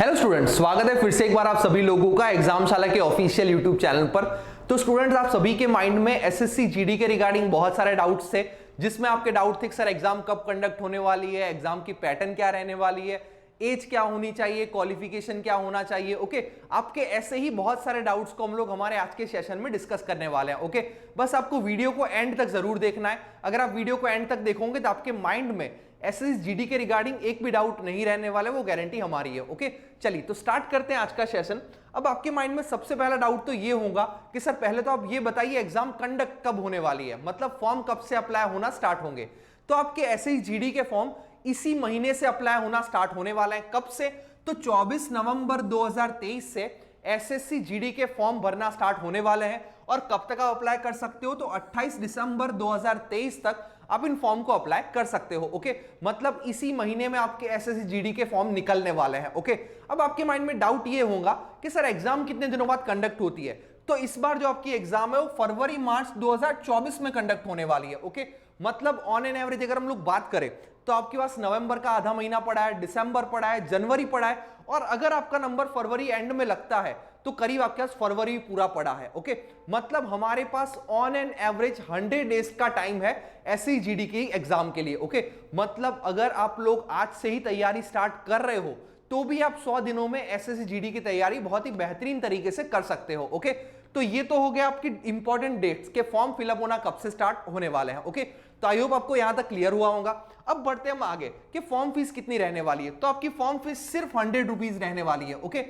Hello students, स्वागत है फिर से एक बार आप सभी लोगों का एग्जामशाला के ऑफिशियल यूट्यूब चैनल पर। तो स्टूडेंट्स, आप सभी के माइंड में एसएससी जीडी के रिगार्डिंग बहुत सारे डाउट्स थे, जिसमें आपके डाउट थे कि सर एग्जाम कब कंडक्ट होने वाली है, एग्जाम की पैटर्न क्या रहने वाली है, एज क्या होनी चाहिए, क्वालिफिकेशन क्या होना चाहिए। ओके, आपके ऐसे ही बहुत सारे डाउट्स को हम लोग हमारे आज के सेशन में डिस्कस करने वाले हैं। ओके, बस आपको वीडियो को एंड तक जरूर देखना है। अगर आप वीडियो को एंड तक देखोगे तो आपके माइंड में एसएससी जीडी के रिगार्डिंग एक भी डाउट नहीं रहने वाला, वो गारंटी हमारी है। ओके, चलिए तो स्टार्ट करते हैं आज का सेशन। अब आपके माइंड में सबसे पहला डाउट तो ये होगा कि सर पहले तो आप ये बताइए एग्जाम कंडक्ट कब होने वाली है, मतलब फॉर्म कब से अप्लाई होना स्टार्ट होंगे। तो आपके एसएससी जीडी के फॉर्म इसी महीने से अप्लाई होना स्टार्ट होने वाला है। कब से? तो 24 नवंबर 2023 से एसएससी जीडी के फॉर्म भरना स्टार्ट होने वाले हैं। और कब तक आप अप्लाई कर सकते हो? तो 28 दिसंबर 2023 तक आप इन फॉर्म को अप्लाई कर सकते हो। ओके, मतलब इसी महीने में आपके एसएससी जीडी के फॉर्म निकलने वाले हैं। ओके, अब आपके माइंड में डाउट ये होगा कि सर एग्जाम कितने दिनों बाद कंडक्ट होती है। तो इस बार जो आपकी एग्जाम है वो फरवरी मार्च 2024 में कंडक्ट होने वाली है। ओके, मतलब ऑन एन एवरेज अगर हम लोग बात करें तो आपके पास नवंबर का आधा महीना पड़ा है, दिसंबर पड़ा है, जनवरी पड़ा है, और अगर आपका नंबर फरवरी एंड में लगता है तो करीब आपके पास फरवरी पूरा पड़ा है। ओके, मतलब हमारे pass on an average 100 days का टाइम है एसएससी जीडी की एग्जाम के लिए। ओके, मतलब अगर आप लोग आज से ही तैयारी स्टार्ट कर रहे हो तो भी आप 100 दिनों में एसएससी जीडी की तैयारी बहुत ही बेहतरीन तरीके से कर सकते हो। ओके, तो ये तो हो गया आपकी इंपॉर्टेंट डेट्स के फॉर्म फिलअप होना कब से स्टार्ट होने वाले हैं। ओके, तो आई होप आपको यहां तक क्लियर हुआ होगा। अब बढ़ते हम आगे कि फॉर्म फीस कितनी रहने वाली है। तो आपकी फॉर्म फीस सिर्फ 100 रुपीज रहने वाली है। ओके,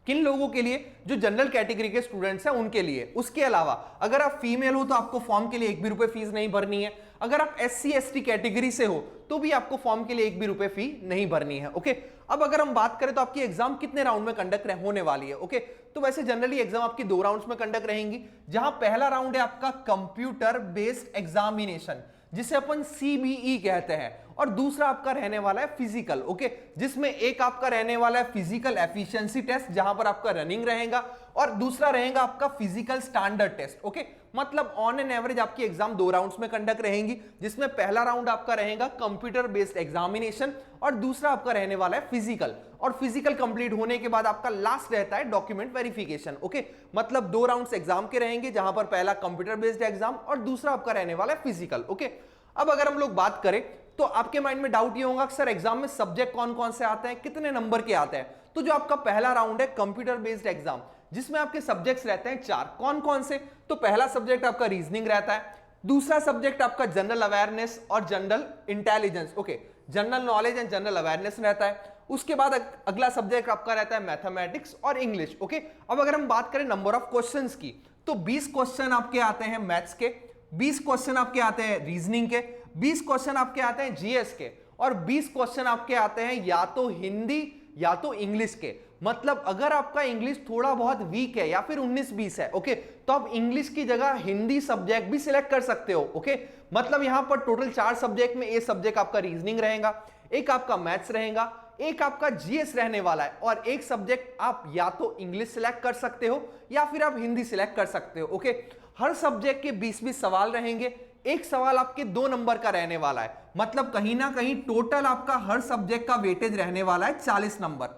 किन लोगों के लिए? जो जनरल कैटेगरी के स्टूडेंट्स हैं उनके लिए। उसके अलावा अगर आप फीमेल हो तो आपको फॉर्म के लिए एक भी रुपए फीस नहीं भरनी है। अगर आप एससी एसटी कैटेगरी से हो तो भी आपको फॉर्म के लिए एक भी रुपए फी नहीं भरनी है। ओके, अब अगर हम बात करें तो आपकी एग्जाम कितने राउंड में कंडक्ट होने वाली है। ओके, तो वैसे जनरली एग्जाम आपकी 2 राउंड्स में कंडक्ट रहेंगी, जहां पहला राउंड है आपका कंप्यूटर बेस्ड एग्जामिनेशन, जिसे अपन सीबीई कहते हैं, और दूसरा आपका रहने वाला है फिजिकल। ओके, जिसमें एक आपका रहने वाला है फिजिकल एफिशिएंसी टेस्ट, जहां पर आपका रनिंग रहेगा, और दूसरा रहेगा आपका फिजिकल स्टैंडर्ड टेस्ट। ओके, मतलब ऑन एन एवरेज आपकी एग्जाम 2 राउंड्स में कंडक्ट रहेंगी, जिसमें पहला राउंड आपका रहेगा कंप्यूटर बेस्ड एग्जामिनेशन और दूसरा आपका रहने वाला है फिजिकल। और फिजिकल कंप्लीट होने के बाद आपका लास्ट रहता है डॉक्यूमेंट वेरिफिकेशन। ओके, मतलब 2 राउंड्स एग्जाम के रहेंगे, जहां पर पहला कंप्यूटर बेस्ड एग्जाम और दूसरा आपका रहने वाला है फिजिकल। ओके, अब अगर हम लोग बात करें तो आपके माइंड में डाउट ये होगा कि सर एग्जाम में सब्जेक्ट कौन कौन से आते हैं, कितने नंबर के आते हैं। तो जो आपका पहला राउंड है कंप्यूटर बेस्ड एग्जाम, जिसमें आपके सब्जेक्ट्स रहते हैं 4। कौन कौन से? तो पहला सब्जेक्ट आपका रीजनिंग रहता है, दूसरा सब्जेक्ट आपका जनरल अवेयरनेस और general intelligence, okay, general knowledge and general awareness रहता है। उसके बाद अगला सब्जेक्ट आपका रहता है मैथमेटिक्स और इंग्लिश। ओके, अब अगर हम बात करें नंबर ऑफ क्वेश्चंस की, तो 20 क्वेश्चन आपके आते हैं मैथ्स के, 20 क्वेश्चन आपके आते हैं रीजनिंग के, 20 क्वेश्चन आपके आते हैं जीएस के, और 20 क्वेश्चन आपके आते हैं या तो हिंदी या तो इंग्लिश के। मतलब अगर आपका इंग्लिश थोड़ा बहुत वीक है या फिर 19-20 है, ओके, तो आप इंग्लिश की जगह हिंदी सब्जेक्ट भी सिलेक्ट कर सकते हो। ओके, मतलब यहां पर टोटल 4 सब्जेक्ट में एक सब्जेक्ट आपका रीजनिंग रहेगा, एक आपका मैथ्स रहेगा, एक आपका जीएस रहने वाला है, और एक सब्जेक्ट आप या तो इंग्लिश सिलेक्ट कर सकते हो या फिर आप हिंदी सिलेक्ट कर सकते हो। ओके, हर सब्जेक्ट के 20-20 सवाल रहेंगे, एक सवाल आपके 2 नंबर का रहने वाला है, मतलब कहीं ना कहीं टोटल आपका हर सब्जेक्ट का वेटेज रहने वाला है 40 नंबर।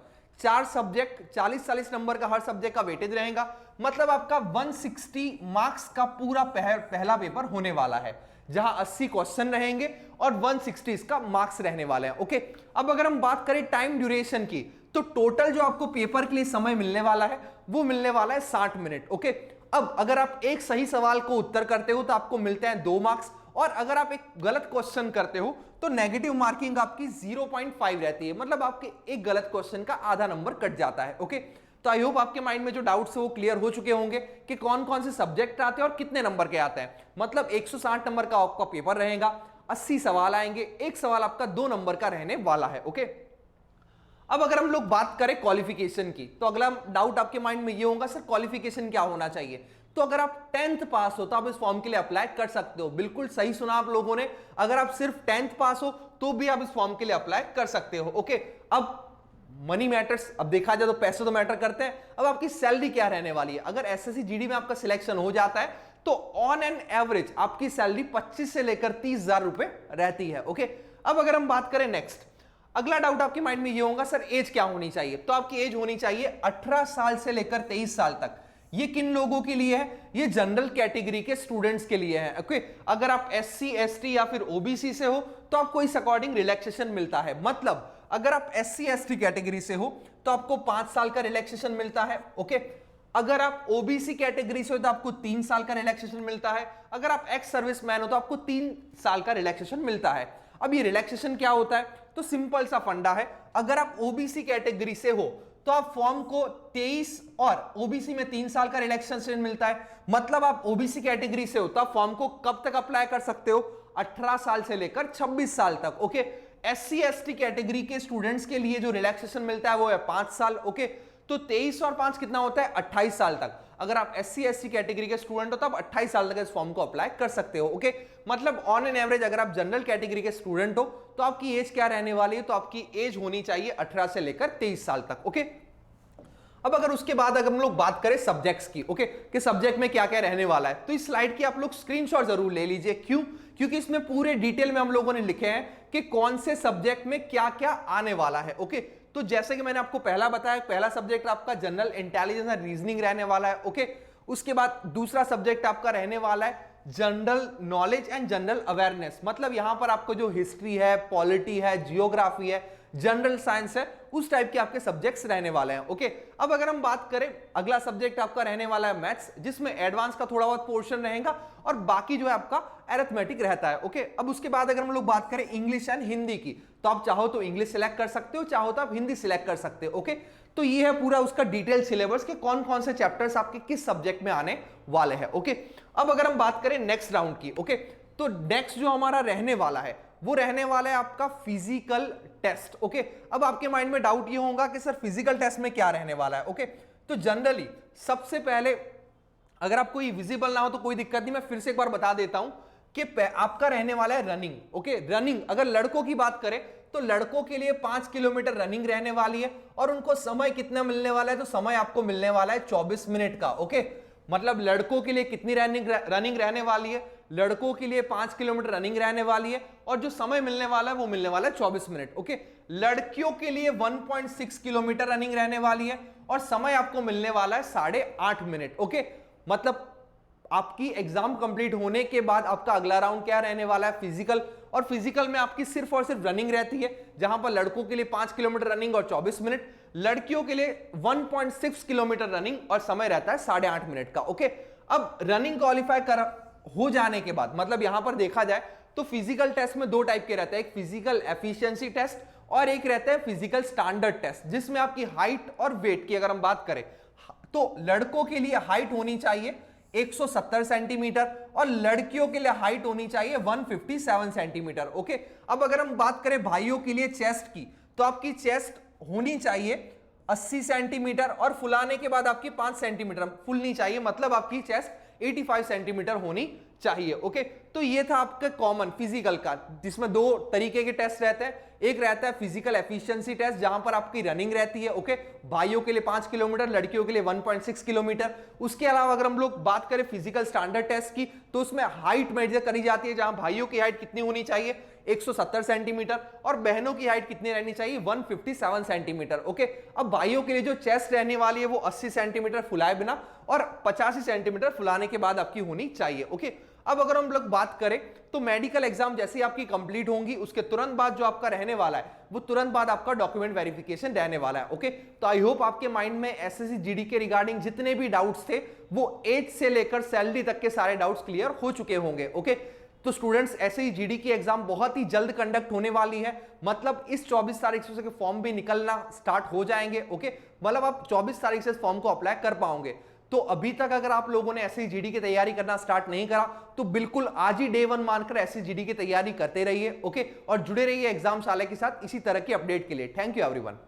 4 सब्जेक्ट 40-40 नंबर का हर सब्जेक्ट का वेटेज रहेगा, मतलब आपका 160 मार्क्स का पूरा पहला पेपर होने वाला है, जहां 80 क्वेश्चन रहेंगे और 160 इसका मार्क्स रहने वाले हैं। ओके, अब अगर हम बात करें टाइम ड्यूरेशन की, तो टोटल जो आपको पेपर के लिए समय मिलने वाला है वो मिलने वाला है 60 मिनट। ओके, अब अगर आप एक सही सवाल को उत्तर करते हो तो आपको मिलते हैं 2 मार्क्स, और अगर आप एक गलत क्वेश्चन करते हो तो नेगेटिव मार्किंग आपकी 0.5 रहती है, मतलब आपके एक गलत क्वेश्चन का आधा नंबर कट जाता है। ओके, तो आई होप आपके माइंड में जो डाउट्स है वो क्लियर हो चुके होंगे कि कौन कौन से सब्जेक्ट आते हैं और कितने नंबर के आते हैं। मतलब 160 नंबर का आपका पेपर रहेगा, 80 सवाल आएंगे, एक सवाल आपका 2 नंबर का रहने वाला है। ओके, अब अगर हम लोग बात करें क्वालिफिकेशन की, तो अगला डाउट आपके माइंड में ये होगा सर क्वालिफिकेशन क्या होना चाहिए। तो अगर आप 10th पास हो तो आप इस फॉर्म के लिए अप्लाई कर सकते हो। बिल्कुल सही सुना आप लोगों ने, अगर आप सिर्फ 10th पास हो तो भी आप इस फॉर्म के लिए अप्लाई कर सकते हो। ओके, अब मनी मैटर्स, अब देखा जाए तो पैसे तो मैटर करते हैं। अब आपकी सैलरी क्या रहने वाली है? अगर एसएससी जीडी में आपका सिलेक्शन हो जाता है तो ऑन एन एवरेज आपकी सैलरी 25 से लेकर 30,000 रुपए रहती है। ओके, अब अगर हम बात करें नेक्स्ट, अगला डाउट आपके माइंड में ये होगा सर एज क्या होनी चाहिए, तो आपकी एज होनी चाहिए 18 साल से लेकर 23 साल तक। ये किन लोगों के लिए है, ये जनरल कैटेगरी के स्टूडेंट्स के लिए है। ओके, अगर आप एससी एसटी या फिर ओबीसी से हो तो आपको इस अकॉर्डिंग रिलैक्सेशन मिलता है। मतलब अगर आप एससी एसटी कैटेगरी से हो तो आपको 5 साल का रिलैक्सेशन मिलता है। ओके, अगर आप ओबीसी कैटेगरी से हो तो आपको 3 साल का रिलैक्सेशन मिलता है। अगर आप एक्स सर्विसमैन हो तो आपको 3 साल का रिलैक्सेशन मिलता है। अब ये रिलैक्सेशन क्या होता है, तो सिंपल सा फंडा है। अगर आप ओबीसी कैटेगरी से हो तो आप फॉर्म को 23 और ओबीसी में 3 साल का रिलैक्सेशन मिलता है। मतलब आप ओबीसी कैटेगरी से हो तो आप फॉर्म को कब तक अप्लाई कर सकते हो, 18 साल से लेकर 26 साल तक। ओके, एससी एसटी कैटेगरी के स्टूडेंट्स के लिए जो रिलैक्सेशन मिलता है वो है 5 साल। ओके, तो 23 और 5 कितना होता है, 28 साल तक। अगर आप एससी एसटी कैटेगरी के स्टूडेंट हो तो आप 28 साल तक इस फॉर्म को अप्लाई कर सकते हो। ओके, मतलब ऑन एन एवरेज अगर आप जनरल कैटेगरी के स्टूडेंट हो तो आपकी एज क्या रहने वाली है, तो आपकी एज होनी चाहिए 18 से लेकर 23 साल तक। ओके, अब अगर उसके बाद अगर हम लोग बात करें सब्जेक्ट्स की, ओके, कि सब्जेक्ट में क्या क्या रहने वाला है, तो इस स्लाइड की आप लोग स्क्रीनशॉट जरूर ले लीजिए। क्यों, क्योंकि इसमें पूरे डिटेल में हम लोगों ने लिखे हैं कि कौन से सब्जेक्ट में क्या क्या आने वाला है। ओके, तो जैसे कि मैंने आपको पहला बताया, पहला सब्जेक्ट आपका जनरल इंटेलिजेंस एंड रीजनिंग रहने वाला है। ओके, उसके बाद दूसरा सब्जेक्ट आपका रहने वाला है general knowledge and general awareness. मतलब यहां पर आपको जो हिस्ट्री है, पॉलिटी है, जियोग्राफी है, जनरल साइंस है, उस टाइप के आपके सब्जेक्ट्स रहने वाले हैं। ओके, अब अगर हम बात करें, अगला सब्जेक्ट आपका रहने वाला है मैथ्स, जिसमें एडवांस का थोड़ा बहुत पोर्शन रहेगा और बाकी जो है आपका अरिथमेटिक रहता है। ओके, अब उसके बाद अगर हम लोग बात करें इंग्लिश एंड हिंदी की, तो आप चाहो तो इंग्लिश सिलेक्ट कर सकते हो, चाहो तो आप हिंदी सिलेक्ट कर सकते हो। ओके, तो ये है पूरा उसका डिटेल सिलेबस के कौन कौन से चैप्टर्स आपके किस सब्जेक्ट में आने वाले हैं। ओके, अब अगर हम बात करें नेक्स्ट राउंड की, ओके, तो नेक्स्ट जो हमारा रहने वाला है वो रहने वाला है आपका फिजिकल टेस्ट। ओके, अब आपके माइंड में डाउट ये होगा कि सर फिजिकल टेस्ट में क्या रहने वाला है। ओके, तो जनरली सबसे पहले अगर आपको ये विजिबल ना हो तो कोई दिक्कत नहीं, मैं फिर से एक बार बता देता हूं कि आपका रहने वाला है रनिंग। ओके, रनिंग अगर लड़कों की बात करें तो लड़कों के लिए 5 किलोमीटर रनिंग रहने वाली है और उनको समय कितना मिलने वाला है, तो समय आपको मिलने वाला है 24 मिनट का। ओके, मतलब लड़कों के लिए कितनी रनिंग रहने वाली है, लड़कों के लिए 5 किलोमीटर रनिंग रहने वाली है और जो समय मिलने वाला है वो मिलने वाला है 24 मिनट। ओके, लड़कियों के लिए 1.6 किलोमीटर रनिंग रहने वाली है और समय आपको मिलने वाला है 8.5 मिनट। ओके, मतलब आपकी एग्जाम कंप्लीट होने के बाद आपका अगला राउंड क्या रहने वाला है, फिजिकल। और फिजिकल में आपकी सिर्फ और सिर्फ रनिंग रहती है, जहां पर लड़कों के लिए 5 किलोमीटर रनिंग और 24 मिनट, लड़कियों के लिए 1.6 किलोमीटर रनिंग और समय रहता है 8.5 मिनट का। ओके, अब रनिंग क्वालिफाई कर हो जाने के बाद, मतलब यहां पर देखा जाए तो फिजिकल टेस्ट में 2 टाइप के रहते हैं, एक फिजिकल एफिशिएंसी टेस्ट और एक रहता है फिजिकल स्टैंडर्ड टेस्ट, जिसमें आपकी हाइट और वेट की अगर हम बात करें तो लड़कों के लिए हाइट होनी चाहिए 170 सेंटीमीटर और लड़कियों के लिए हाइट होनी चाहिए 157 सेंटीमीटर। ओके, अब अगर हम बात करें भाइयों के लिए चेस्ट की, तो आपकी चेस्ट होनी चाहिए 80 सेंटीमीटर और फुलाने के बाद आपकी 5 सेंटीमीटर फुलनी चाहिए, मतलब आपकी चेस्ट 85 सेंटीमीटर होनी चाहिए। ओके, तो ये था आपका कॉमन फिजिकल का, जिसमें 2 तरीके के टेस्ट रहते हैं। एक रहता है फिजिकल एफिशिएंसी टेस्ट, जहां पर आपकी रनिंग रहती है। ओके, भाइयों के लिए 5 किलोमीटर, लड़कियों के लिए 1.6 किलोमीटर। उसके अलावा अगर हम लोग बात करें फिजिकल स्टैंडर्ड टेस्ट की, तो उसमें हाइट मेजर करी जाती है, जहां भाइयों की हाइट कितनी होनी चाहिए 170 सेंटीमीटर और बहनों की हाइट कितनी रहनी चाहिए 157 सेंटीमीटर। ओके, अब भाइयों के लिए जो चेस्ट रहने वाली है वो 80 सेंटीमीटर फुलाए बिना और 85 सेंटीमीटर फुलाने के बाद आपकी होनी चाहिए। ओके, अब अगर हम लोग बात करें तो मेडिकल एग्जाम जैसे ही आपकी कंप्लीट होंगी उसके तुरंत बाद जो आपका रहने वाला है वो तुरंत बाद आपका डॉक्यूमेंट वेरिफिकेशन रहने वाला है। ओके, तो आई होप आपके माइंड में एसएससी जीडी के रिगार्डिंग जितने भी डाउट्स थे वो एज से लेकर सैलरी तक के सारे डाउट्स क्लियर हो चुके होंगे। ओके, तो स्टूडेंट्स ऐसे ही जीडी की एग्जाम बहुत ही जल्द कंडक्ट होने वाली है, मतलब इस 24 तारीख से फॉर्म भी निकलना स्टार्ट हो जाएंगे। ओके, मतलब आप 24 तारीख से फॉर्म को अप्लाई कर पाओगे। तो अभी तक अगर आप लोगों ने ऐसे जीडी की तैयारी करना स्टार्ट नहीं करा तो बिल्कुल आज ही डे 1 मानकर ऐसे जीडी की तैयारी करते रहिए। ओके, और जुड़े रहिए एग्जाम शाला के साथ इसी तरह की अपडेट के लिए। Thank you everyone.